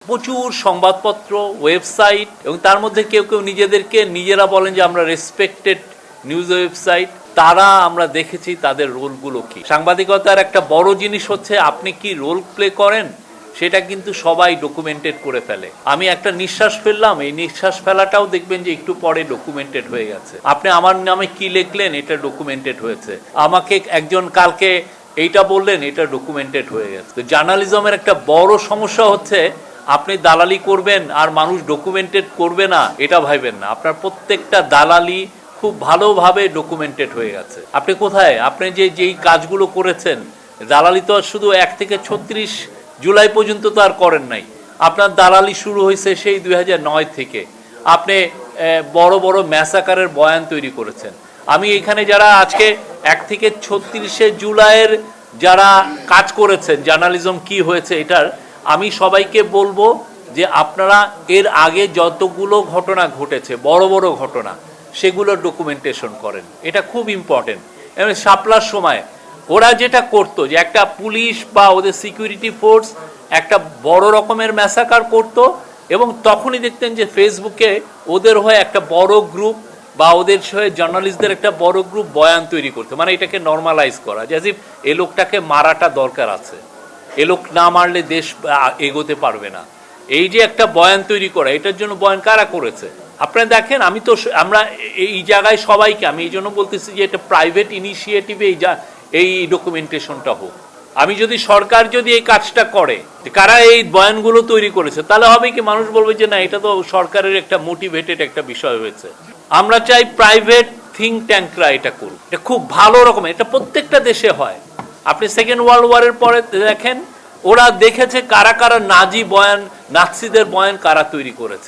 প্রচুর সংবাদপত্র, ওয়েবসাইট এবং তার মধ্যে কেউ কেউ নিজেরা বলেন যে আমরা রেসপেক্টেড নিউজ ওয়েবসাইট, তারা আমরা দেখেছি তাদের রোলগুলো কি। সাংবাদিকতার একটা বড় জিনিস হচ্ছে আপনি কি রোল প্লে করেন সেটা কিন্তু সবাই ডকুমেন্টেড করে ফেলে। আমি একটা নিঃশ্বাস ফেললাম, এই নিঃশ্বাস ফেলাটাও দেখবেন যে একটু পরে ডকুমেন্টেড হয়ে গেছে। আপনি আমার নামে কি লিখলেন এটা ডকুমেন্টেড হয়েছে, আমাকে একজন কালকে এইটা বললেন এটা ডকুমেন্টেড হয়ে গেছে। তো জার্নালিজমের একটা বড় সমস্যা হচ্ছে আপনি দালালি করবেন আর মানুষ ডকুমেন্টেড করবে না এটা ভাইবেন না। আপনার প্রত্যেকটা দালালি খুব ভালোভাবে ডকুমেন্টেড হয়ে গেছে। আপনি কোথায়, আপনি যেই কাজগুলো করেছেন, দালালি তো শুধু 1 থেকে 36 জুলাই পর্যন্ত তো আর করেন নাই। আপনার দালালি শুরু হয়েছে সেই 2009 থেকে। আপনি বড় বড় ম্যাসাকারের বয়ান তৈরি করেছেন। আমি এখানে যারা আজকে 1 থেকে 36 জুলাইয়ের যারা কাজ করেছেন, জার্নালিজম কি হয়েছে এটার, আমি সবাইকে বলবো যে আপনারা এর আগে যতগুলো ঘটনা ঘটেছে, বড় বড় ঘটনা, সেগুলো ডকুমেন্টেশন করেন। এটা খুব ইম্পর্টেন্ট। এবং শাপলার সময় ওরা যেটা করতো যে একটা পুলিশ বা ওদের সিকিউরিটি ফোর্স একটা বড় রকমের ম্যাসাকার করতো এবং তখনই দেখতেন যে ফেসবুকে ওদের হয়ে একটা বড় গ্রুপ বা ওদের হয়ে জার্নালিস্টদের একটা বড় গ্রুপ বয়ান তৈরি করতো, মানে এটাকে নর্মালাইজ করা, যে এই লোকটাকে মারাটা দরকার আছে, এ লোক না মারলে দেশ এগোতে পারবে না। এই যে একটা বয়ান তৈরি করা, এটার জন্য বয়ান কারা করেছে আপনারা দেখেন। আমরা এই জায়গায় সবাইকে, আমি এই জন্য বলতেছি যে এটা প্রাইভেট ইনিশিয়েটিভে এই ডকুমেন্টেশনটা হোক। আমি যদি সরকার যদি এই কাজটা করে, কারা এই বয়ানগুলো তৈরি করেছে, তাহলে হবে কি মানুষ বলবে যে না এটা তো সরকারের একটা মোটিভেটেড একটা বিষয় হয়েছে। আমরা চাই প্রাইভেট থিঙ্ক ট্যাঙ্করা এটা করুক, এটা খুব ভালো রকম, এটা প্রত্যেকটা দেশে হয়। আপনি সেকেন্ড ওয়ার্ল্ড ওয়ারের পরে দেখেন ওরা দেখেছে কারা কারা নাজিদের বয়ান কারা তৈরি করেছে।